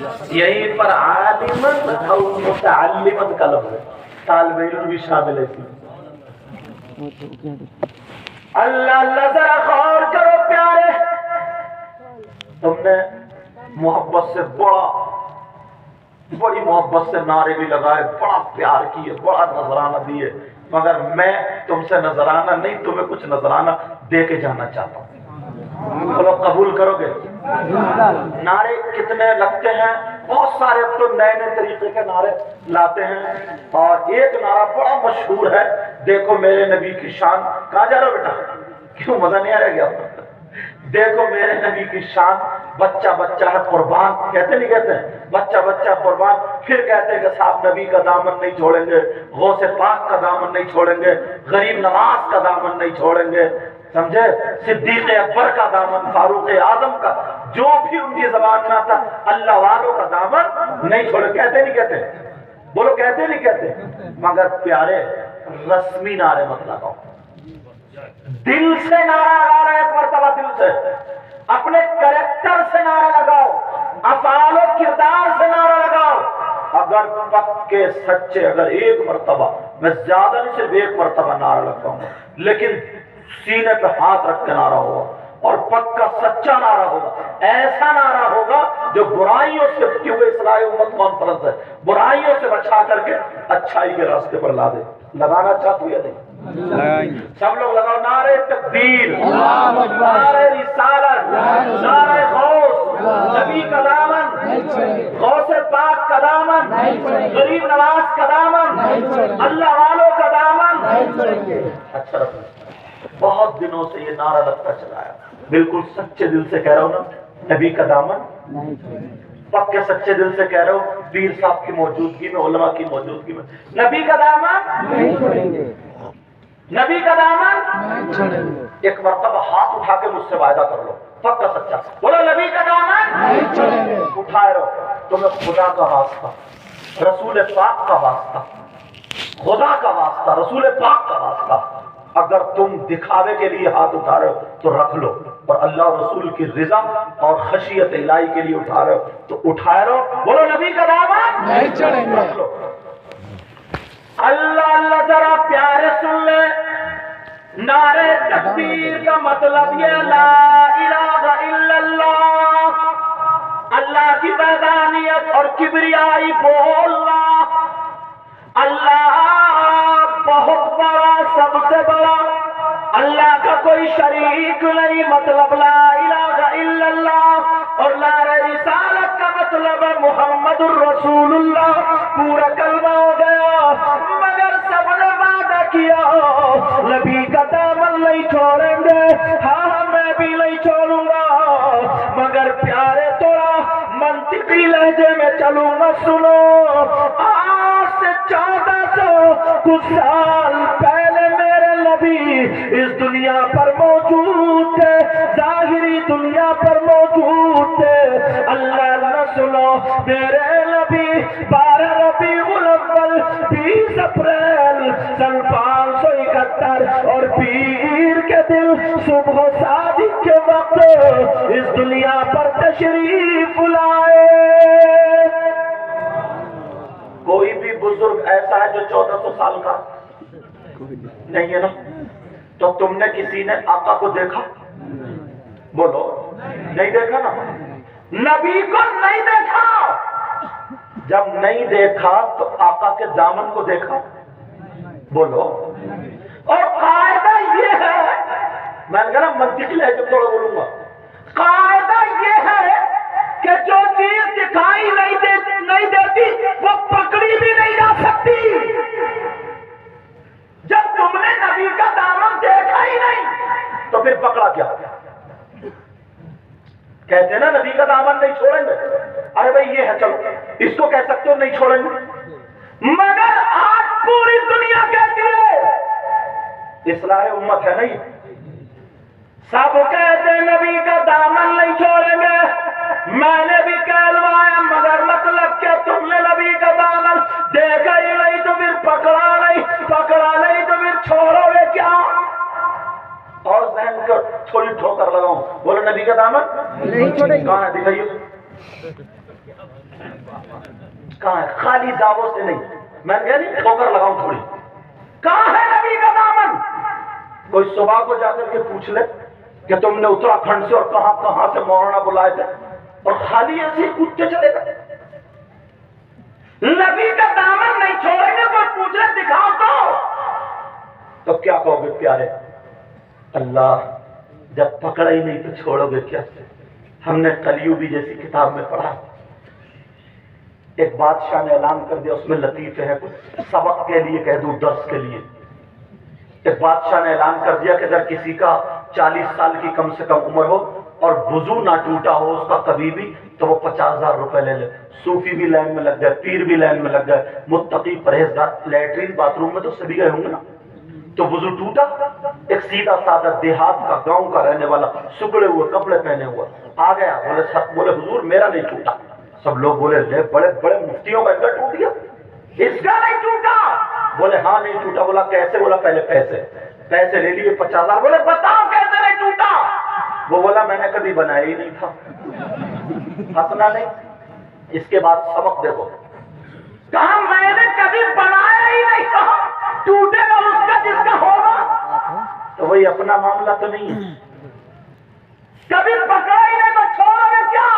یہیں پر عالمن اور متعلمن کا لفظ ہے، طالب علم بھی شامل ہے۔ اللہ اللہ ذرا غور کرو پیارے، تم نے محبت سے بڑی محبت سے نعرے بھی لگائے، بڑا پیار کیے، بڑا نذرانہ دیے، مگر میں تم سے نذرانہ نہیں، تمہیں کچھ نذرانہ دے کے جانا چاہتا ہوں۔ بولو قبول کرو گے؟ نعرے کتنے لگتے ہیں، بہت سارے اب تو نئے نئے طریقے کے نعرے لاتے ہیں، اور ایک نعرہ بڑا مشہور ہے، دیکھو میرے نبی کی شان۔ کہاں جا رہا ہو بیٹا؟ کیوں مزہ نہیں آ رہا گیا؟ دیکھو میرے نبی کی شان، بچہ بچہ ہے قربان، کہتے نہیں کہتے ہیں بچہ بچہ قربان، پھر کہتے ہیں کہ صاحب نبی کا دامن نہیں چھوڑیں گے، غوث پاک کا دامن نہیں چھوڑیں گے، غریب نواز کا دامن نہیں چھوڑیں گے، سمجھے، صدیق اکبر کا دامن، فاروق اعظم کا، جو بھی ان کی زبان میں آتا اللہ والوں کا دامن نہیں چھوڑے۔ کہتے نہیں کہتے؟ بولو کہتے نہیں کہتے؟ مگر پیارے رسمی نعرے مت لگاؤ، دل سے نعرہ لگا رہے، ایک مرتبہ دل سے، اپنے کریکٹر سے نعرہ لگاؤ، افعال و کردار سے نعرہ لگاؤ۔ اگر پکے سچے، اگر ایک مرتبہ، میں زیادہ نہیں، صرف ایک مرتبہ نعرہ لگاؤں گا، لیکن سینے پہ ہاتھ رکھ کے نعرہ ہوگا، اور پکا سچا نعرہ ہوگا، ایسا نعرہ ہوگا جو برائیوں سے، کیونکہ اصلاح امت کانفرنس ہے، برائیوں سے بچا کر کے اچھائی کے راستے پر لا دے۔ لگانا چاہتے یا نہیں؟ سب لوگ لگاؤ، نعرہ تکبیر، نعرہ رسالت، نعرہ غوث، نبی کا دامن، غوث پاک کا دامن، غریب نواز کا دامن، اللہ والوں کا دامن۔ اچھا رکھو، بہت دنوں سے یہ نعرہ لگتا چلا ہے، بالکل سچے دل سے کہہ رہا ہوں نا، نبی کا دامن، پکے سچے دل سے کہہ رہے ہو، پیر صاحب کی موجودگی میں، علماء کی موجودگی میں، نبی کا دامن نہیں چھوڑیں گے، نبی کا دامن نہیں چھوڑیں گے۔ ایک مرتبہ ہاتھ اٹھا کے مجھ سے وعدہ کر لو، پکا سچا، بولو نبی کا دامن نہیں چھوڑیں گے۔ اٹھائے رہو، تمہیں خدا کا واسطہ، رسول پاک کا واسطہ، خدا کا واسطہ، رسول پاک کا واسطہ، اگر تم دکھاوے کے لیے ہاتھ اٹھا رہے ہو تو رکھ لو، اور اللہ اور رسول کی رضا اور خشیت الہی کے لیے اٹھا رہے ہو تو اٹھائے رہو، بولو نبی کا دامن نہیں چھوڑیں گے، رکھ لو۔ اللہ اللہ ذرا پیارے سن لے، نعرے تکبیر کا مطلب یہ لا الہ الا اللہ، اللہ کی وحدانیت اور کبریائی بولنا، اللہ بہت بڑا، سب سے بڑا، اللہ کا کوئی شریک نہیں، مطلب لا الہ الا اللہ، اور نعرہ رسالت کا مطلب ہے محمد الرسول اللہ، پورا کلمہ ہو گیا۔ مگر سب نے وعدہ کیا نبی کا دامن نہیں چھوڑیں گے، ہاں میں بھی نہیں چھوڑوں گا، مگر پیارے تھوڑا منطقی لہجے میں چلوں گا، سنو، آج سے 1400 کچھ سال پہلے میرے نبی اس دنیا پر موجود تھے، ظاہری دنیا پر موجود تھے۔ اللہ اللہ سنو، میرے نبی 12 ربیع الاول 20 اپریل سن 571 اور پیر کے دن صبح صادق کے وقت اس دنیا پر تشریف لائے۔ کوئی بھی بزرگ ایسا ہے جو 1400 سال کا نہیں ہے نا؟ تو تم نے کسی نے آقا کو دیکھا؟ بولو نہیں دیکھا نا، نبی کو نہیں دیکھا، جب نہیں دیکھا تو آقا کے دامن کو دیکھا؟ بولو۔ اور قاعدہ یہ ہے، میں نے کہا منطقی لہجے میں تھوڑا بولوں گا، قاعدہ یہ ہے کہ جو چیز دکھائی نہیں دیتی وہ پکڑی بھی نہیں جا سکتی۔ جب تم نے نبی کا دامن دیکھا ہی نہیں تو پھر پکڑا کیا؟ کہتے ہیں نا نبی کا دامن نہیں چھوڑیں گے، ارے بھائی یہ ہے، چلو اس کو کہہ سکتے ہو نہیں چھوڑیں گے، مگر آج پوری دنیا کہتی ہے، اصلاح امت ہے نہیں، سب کہتے ہیں نبی کا دامن نہیں چھوڑیں گے، میں نے بھی کہلوایا، مگر مطلب کہ تم نے نبی کا دامن دیکھا ہی نہیں تو پھر پکڑا نہیں تو پھر چھوڑو گے کیا؟ اور ذہن کو تھوڑی ٹھوکر لگاؤں، بولو نبی کا دامن نہیں چھوڑیں گے، کہاں ہے دکھائیے، کہاں ہے؟ خالی دعووں سے نہیں، میں نے کہا نہیں ٹھوکر لگاؤں تھوڑی، کہاں ہے نبی کا دامن؟ کوئی صبح کو جا کر کے پوچھ لے کہ تم نے اتراکھنڈ سے اور کہاں کہاں سے مولانا بلائے تھے، اور خالی ایسے ہی کودتے چلے گئے۔ نبی کا دامن نہیں چھوڑیں گے، کوئی پوچھے دکھاؤ تو کیا کہو گے پیارے؟ اللہ جب پکڑا ہی نہیں تو چھوڑو گے کیا؟ ہم نے کلیوبی جیسی کتاب میں پڑھا، ایک بادشاہ نے اعلان کر دیا، اس میں لطیفے ہیں کچھ سبق کے لیے کہہ دوں، درس کے لیے۔ ایک بادشاہ نے اعلان کر دیا کہ اگر کسی کا 40 سال کی کم سے کم عمر ہو اور وضو نہ ٹوٹا ہو اس کا کبھی بھی، تو وہ 50,000 روپے لے لے۔ صوفی بھی لائن میں لگ گئے، پیر بھی لائن میں لگ گئے، متقی پرہیزگار، لیٹرین باتھ روم میں تو سبھی گئے ہوں گے نا۔ تو وضو ٹوٹا، ایک سیدھا سادہ دیہات کا گاؤں کا رہنے والا سکڑے ہوئے کپڑے پہنے ہوا آ گیا، بولے حضور میرا نہیں ٹوٹا۔ سب لوگ بولے لے بڑے بڑے مفتیوں کا اندر ٹوٹ گیا، اس کا نہیں ٹوٹا؟ بولے ہاں نہیں ٹوٹا۔ بولا کیسے؟ بولا پہلے پیسے لے لیے 50,000۔ بولے بتاؤ کیسے نہیں ٹوٹا؟ وہ بولا میں نے کبھی بنایا ہی نہیں تھا۔ ہنسنا نہیں، اس کے بعد سبق دیکھو، کہا میں نے کبھی بنایا ہی نہیں تھا، ٹوٹے گا اس کا جس کا ہوگا۔ تو وہی اپنا معاملہ تو نہیں ہے، کبھی پکڑا ہی نہیں تو چھوڑو گے کیا؟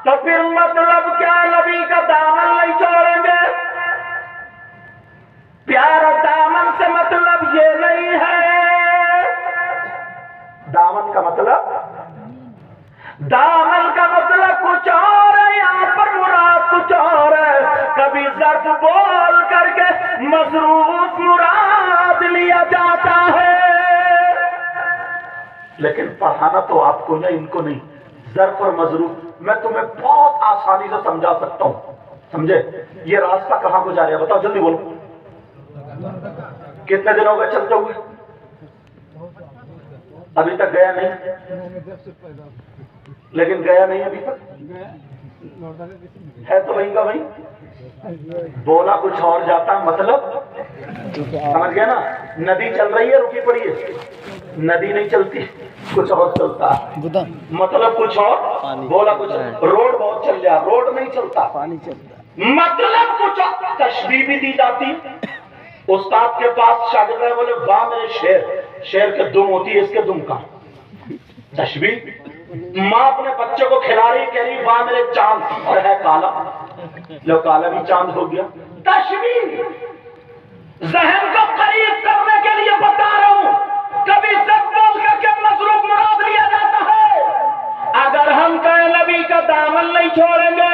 تو پھر مطلب کیا نبی کا دامن نہیں چھوڑیں گے؟ پیارا دامن سے مطلب یہ نہیں ہے، دامن کا مطلب کچھ اور ہے، یہاں پر مراد کچھ اور ہے۔ کبھی ظرف بول کر کے مصروف مراد لیا جاتا ہے، لیکن پڑھانا تو آپ کو نہیں، ان کو نہیں۔ ظرف اور مظروف میں تمہیں بہت آسانی سے سمجھا سکتا ہوں، سمجھے؟ یہ راستہ کہاں کو جا رہا ہے بتاؤ جلدی بولو، کتنے دن ہو گئے چلتے ہوئے؟ ابھی تک گیا نہیں، لیکن گیا نہیں ابھی تک، ہے تو وہیں کا وہیں، بولا کچھ اور جاتا، مطلب سمجھ گیا نا؟ ندی چل رہی ہے رکی پڑی ہے، ندی نہیں چلتی، کچھ اور چلتا، مطلب کچھ اور، بولا کچھ اور۔ روڈ بہت چل رہا، روڈ نہیں چلتا، مطلب کچھ اور۔ تشبیہ بھی دی جاتی، استاد کے پاس شاگرد ہے، بولے واہ میرے شیر کے دم ہوتی ہے، اس کے دم کا تشبیہ۔ ماں اپنے بچے کو کھلا رہی، کہہ رہی واہ میرے چاند، اور ہے کالا، لو کالا بھی چاند ہو گیا۔ تشبیہ ذہن کو قریب کرنے کے لیے بتا رہا ہوں، کبھی سب بول کر کے مصروف مراد لیا جاتا ہے۔ اگر ہم کہیں نبی کا دامن نہیں چھوڑیں گے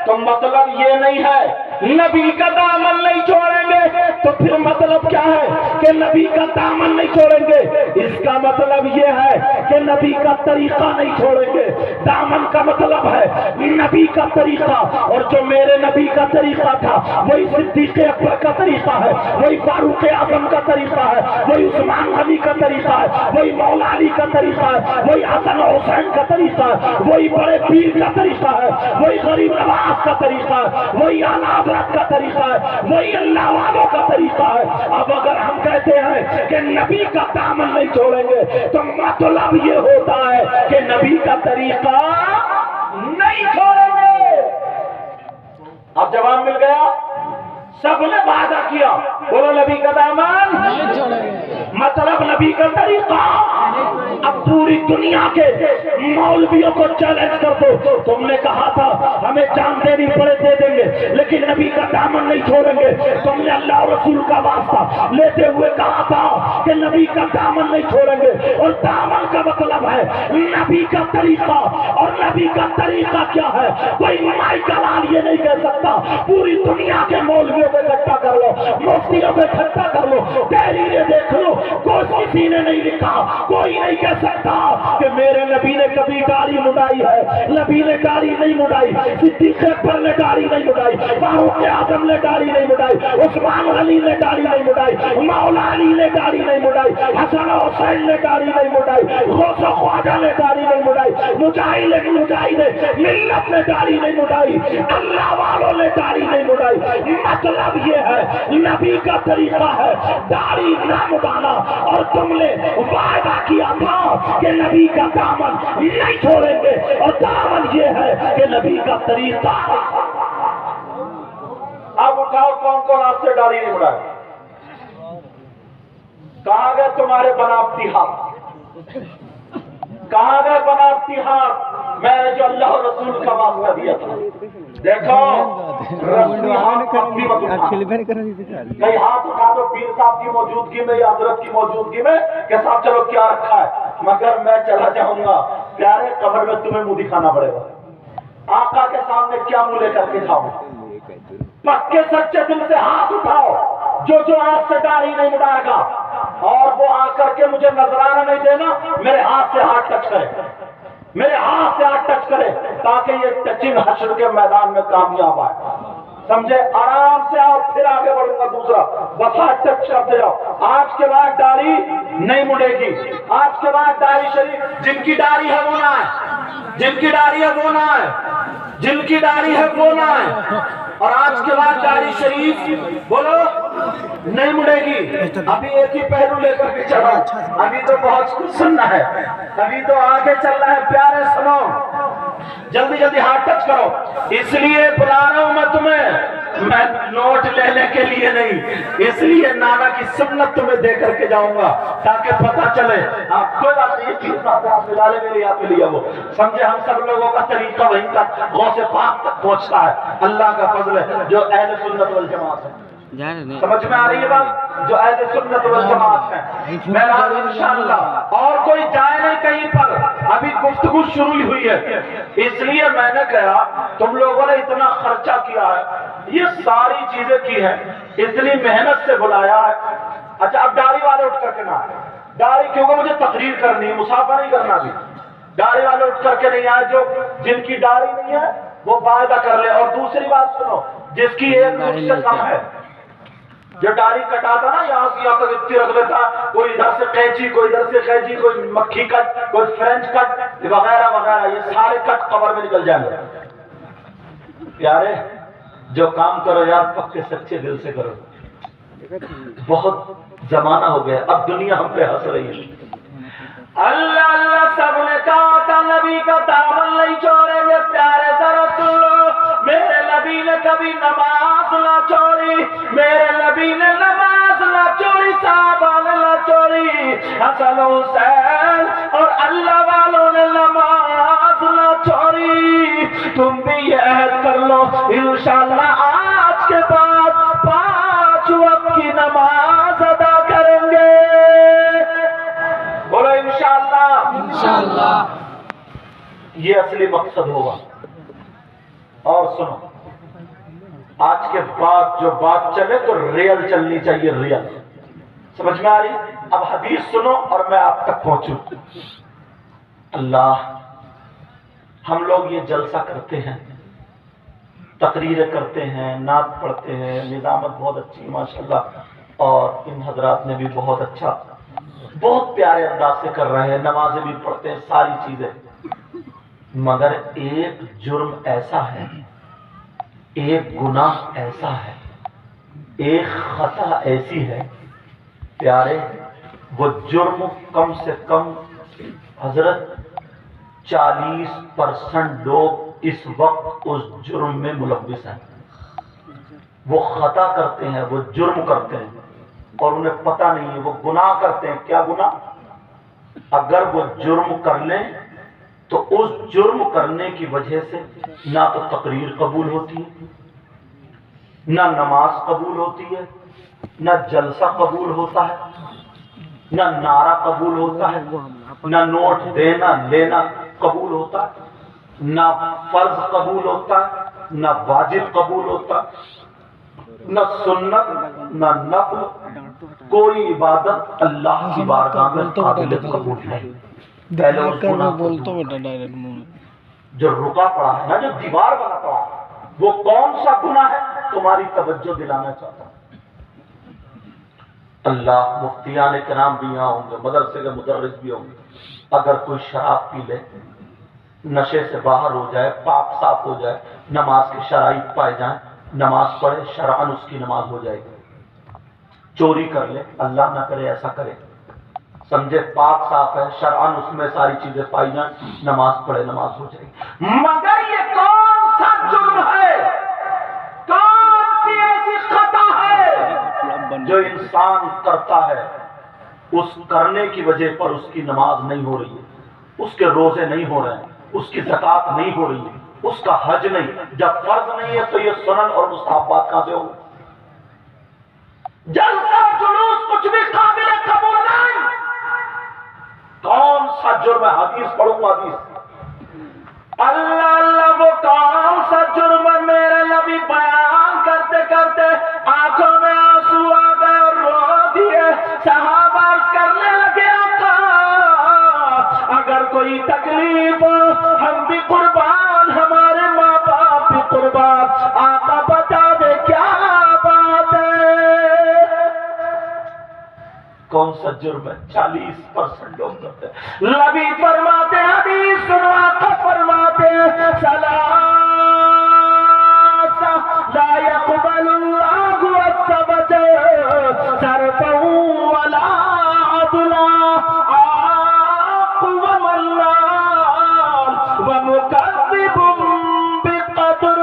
تو مطلب یہ نہیں ہے نبی کا دامن نہیں چھوڑیں گے، تو پھر مطلب کیا ہے کہ نبی کا دامن نہیں چھوڑیں گے؟ اس کا مطلب یہ ہے کہ نبی کا طریقہ نہیں چھوڑیں گے۔ دامن کا مطلب ہے نبی کا طریقہ، اور جو میرے نبی کا طریقہ تھا وہی صدیق اکبر کا طریقہ ہے، وہی فاروق اعظم کا طریقہ ہے، وہی عثمان غنی کا طریقہ ہے، وہی مولا علی کا طریقہ ہے، وہی حسن حسین کا طریقہ ہے، وہی بڑے پیر کا طریقہ ہے، وہی غریب نواز کا طریقہ ہے، وہی اعلیٰ حضرت کا طریقہ ہے، وہی اللہ والوں کا طریقہ ہے۔ اب اگر ہم کہتے ہیں کہ نبی کا دامن نہیں چھوڑیں گے تو مطلب یہ ہوتا ہے کہ نبی کا طریقہ نہیں چھوڑیں گے۔ اب جواب مل گیا، سب نے وعدہ کیا، بولو نبی کا دامن نہیں چھوڑیں گے، مطلب نبی کا طریقہ۔ اب پوری دنیا کے مولویوں کو چیلنج کر دو، تم نے کہا تھا ہمیں جان دینی پڑے دے دیں گے لیکن نبی کا دامن نہیں چھوڑیں گے، تم نے اللہ اور رسول کا واسطہ لیتے ہوئے کہا تھا کہ نبی کا دامن نہیں چھوڑیں گے، اور دامن کا مطلب ہے نبی کا طریقہ۔ اور نبی کا طریقہ کیا ہے؟ کوئی مائی کلال یہ نہیں کہہ سکتا۔ پوری دنیا کے مولویوں کو اکٹھا کر لو، مفتیوں کو اکٹھا کر لو، تحریریں دیکھ لو، کوئی کسی نے نہیں لکھا، کوئی نہیں کہہ سکتا کہ میرے نبی نے کبھی داڑھی مڈائی ہے۔ نبی نے داڑھی نہیں مڈائی، صدیق اکبر نے داڑھی نہیں مڈائی، فاروق اعظم نے داڑھی نہیں مڈائی، عثمان غنی نے داڑھی نہیں مڈائی، مولا علی نے داڑھی نہیں مڈائی، حسن حسین نے داڑھی نہیں مڈائی، غوث و خواجہ نے داڑھی نہیں مڈائی، مجاہد ملت نے داڑھی نہیں مڈائی، اللہ والوں نے داڑھی نہیں مڈائی۔ مطلب یہ ہے نبی کا طریقہ ہے داڑھی نہ مڈانا، اور تم نے وعدہ کیا تھا کہ نبی کا دامن نہیں چھوڑیں گے، اور دامن یہ ہے کہ نبی کا طریقہ۔ اب اٹھاؤ کون کون آپ سے داڑھی نہیں اڑائے؟ کہاں گئے تمہارے بناوٹی ہاتھ؟ کہاں گئے بناوٹی ہاتھ؟ میں نے جو اللہ اور رسول کا واسطہ دیا تھا، دیکھو رسمی ہاتھ اپنی مت اٹھانا۔ کئی ہاتھ اٹھا دو پیر صاحب کی موجودگی میں یا حضرت کی موجودگی میں کہ صاحب چلو کیا رکھا ہے، مگر میں چلا جاؤں گا پیارے قبر میں تمہیں منہ دکھانا پڑے گا۔ آقا کے سامنے کیا منہ لے کر کے جاؤ؟ پکے سچے دل سے ہاتھ اٹھاؤ جو آج سے داڑھی نہیں مڈائے گا، اور وہ آ کر کے مجھے نذرانہ نہیں دینا، میرے ہاتھ سے ہاتھ ٹچ کرے، میرے ہاتھ سے ہاتھ ٹچ کرے، تاکہ یہ ٹچنگ حشر کے میدان میں کامیاب آئے۔ سمجھے؟ آرام سے آؤ، پھر آگے بڑھوں گا دوسرا، بس ہاتھ ٹچ کرتے جاؤ۔ آج کے بعد داڑھی نہیں مڑے گی، آج کے بعد داڑھی شریف، جن کی داڑھی ہے وہ نہ ہے، جن کی داڑھی ہے وہ نہ ہے، جن کی داڑھی ہے وہ نہ ہے، اور آج کے بعد داڑھی شریف بولو نہیں مڑے گی۔ ابھی ایک ہی پہلو لے کر کے چڑھا، ابھی تو بہت کچھ سننا ہے، ابھی تو آگے چلنا ہے۔ پیارے سنو، جلدی جلدی ہاتھ ٹچ کرو، اس لیے بلا رہا ہوں میں تمہیں، میں نوٹ لینے کے لیے نہیں، اس لیے نانا کی سنت تمہیں دے کر کے جاؤں گا تاکہ پتہ چلے۔ آپ کوئی بات نہیں، چیز آپ ملا لے، میرے یاد میں لیا وہ، سمجھے؟ ہم سب لوگوں کا طریقہ وہیں تک غوث پاک تک پہنچتا ہے، اللہ کا فضل ہے، جو اہل سنت والجماعت ہے۔ سمجھ میں آ رہی ہے بات؟ جو اہل سنت والجماعت ہے، میرا انشاءاللہ اور کوئی جائے نہیں کہیں پر، ابھی گفتگو شروع ہی ہوئی ہے، اس لیے میں نے کہا تم لوگوں نے اتنا خرچہ کیا ہے، یہ ساری چیزیں کی ہیں، اتنی محنت سے بلایا ہے۔ اچھا اب داڑھی والے اٹھ کر کے نہ آئے، داڑھی کیونکہ مجھے تقریر کرنی ہے، مسافہ نہیں کرنا بھی، داڑھی والے اٹھ کر کے نہیں آئے، جو جن کی داڑھی نہیں ہے وہ وعدہ کر لے۔ اور دوسری بات سنو، جس کی ایک فٹ سے کم ہے، جو داڑھی کٹاتا نا یہاں سے یہاں تک اتنی رکھ لیتا، کوئی ادھر سے قینچی، کوئی ادھر سے قینچی، کوئی مکھی کٹ، کوئی فرینچ کٹ وغیرہ وغیرہ، یہ سارے کٹ قبر میں نکل جائیں گے۔ پیارے جو کام کرو یار پکے سچے دل سے کرو، بہت زمانہ ہو گیا، اب دنیا ہم پہ ہنس رہی ہے۔ اللہ اللہ سب نے کہا تھا نبی کا دامن نہیں چھوڑیں گے، پیارے ذرا سن لو، میرے نبی نے کبھی نماز نہ چھوڑی، میرے نبی نے نماز نہ چھوڑی، صحابہ نے نہ چھوڑی، حسن حسین اور اللہ والوں نے نماز نہ چھوڑی۔ تم بھی یہ عہد کر لو انشاءاللہ آج کے بعد 5 وقت کی نماز ادا کریں گے، بولو انشاءاللہ۔ یہ اصلی مقصد ہوگا۔ اور سنو، آج کے بعد جو بات چلے تو ریل چلنی چاہیے، ریل، سمجھ میں آ رہی؟ اب حدیث سنو اور میں آپ تک پہنچوں۔ اللہ، ہم لوگ یہ جلسہ کرتے ہیں، تقریریں کرتے ہیں، نعت پڑھتے ہیں، نظامت بہت اچھی ماشاءاللہ، اور ان حضرات نے بھی بہت اچھا، بہت پیارے انداز سے کر رہے ہیں، نمازیں بھی پڑھتے ہیں، ساری چیزیں، مگر ایک جرم ایسا ہے، ایک گناہ ایسا ہے، ایک خطا ایسی ہے پیارے، وہ جرم کم سے کم حضرت 40% لوگ اس وقت اس جرم میں ملوث ہیں۔ وہ خطا کرتے ہیں، وہ جرم کرتے ہیں اور انہیں پتہ نہیں ہے، وہ گناہ کرتے ہیں۔ کیا گناہ؟ اگر وہ جرم کر لیں تو اس جرم کرنے کی وجہ سے نہ تو تقریر قبول ہوتی ہے، نہ نماز قبول ہوتی ہے، نہ جلسہ قبول ہوتا ہے، نہ نعرہ قبول ہوتا ہے، نہ نوٹ دینا لینا قبول ہوتا ہے، نہ فرض قبول ہوتا ہے، نہ واجب قبول ہوتا ہے، نہ سنت نہ نفل، کوئی عبادت اللہ کی بارگاہ میں قابل قبول نہیں۔ پہلے اس گناہ کو جو رکا پڑا ہے نا، جو دیوار بنا پڑا ہے، وہ کون سا گناہ ہے تمہاری توجہ دلانا چاہتا ہوں۔ اللہ، مفتیان کرام بھی یہاں ہوں گے، مدرسے کے مدرس بھی ہوں گے، اگر کوئی شراب پی لے، نشے سے باہر ہو جائے، پاک صاف ہو جائے، نماز کی شرائط پائے جائیں، نماز پڑھے، شرعاً اس کی نماز ہو جائے گی۔ چوری کر لے، اللہ نہ کرے ایسا کرے، سمجھے پاک صاف ہے شرعن، اس میں ساری چیزیں پائی جائیں، نماز پڑھے نماز ہو جائے گی۔ مگر یہ کون سا جرم ہے، کون سی ایسی خطا ہے جو انسان کرتا ہے، اس کرنے کی وجہ پر اس کی نماز نہیں ہو رہی ہے، اس کے روزے نہیں ہو رہے ہیں، اس کی زکوٰۃ نہیں ہو رہی ہے، اس کا حج نہیں، جب فرض نہیں ہے تو یہ سنن اور مستحبات کہاں سے ہوں؟ جلسہ جلوس کچھ بھی قابل قبول نہیں۔ کون سا جرم ہے؟ حدیث پڑھوں گا، حدیث۔ اللہ اللہ، وہ کون سا جرم ہے؟ میرے نبی بیان کرتے کرتے آنکھوں میں آنسو آ گئے اور رو دیے۔ صحابہ عرض کرنے لگے آقا اگر کوئی تکلیف ہو ہم بھی قربان، ہمارے ماں باپ بھی قربان، آقا بتا دے کیا بات ہے؟ کون سا جرم ہے؟ 40% لوگ کرتے ہیں۔ نبی فرماتے ہیں، حدیث سنو، آقا فرماتے ہیں ثلاث لا يقبل اللہ الصبت صرفا ولا عدلا، عاق ومنان ومكذب بقدر۔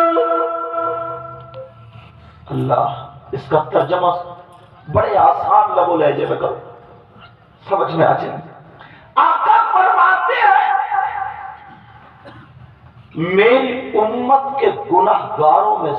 اللہ، اس کا ترجمہ بڑے آسان لب و لہجے میں کرو، سمجھ میں آ جائے۔ آقا فرماتے ہیں میری امت کے گناہ گاروں میں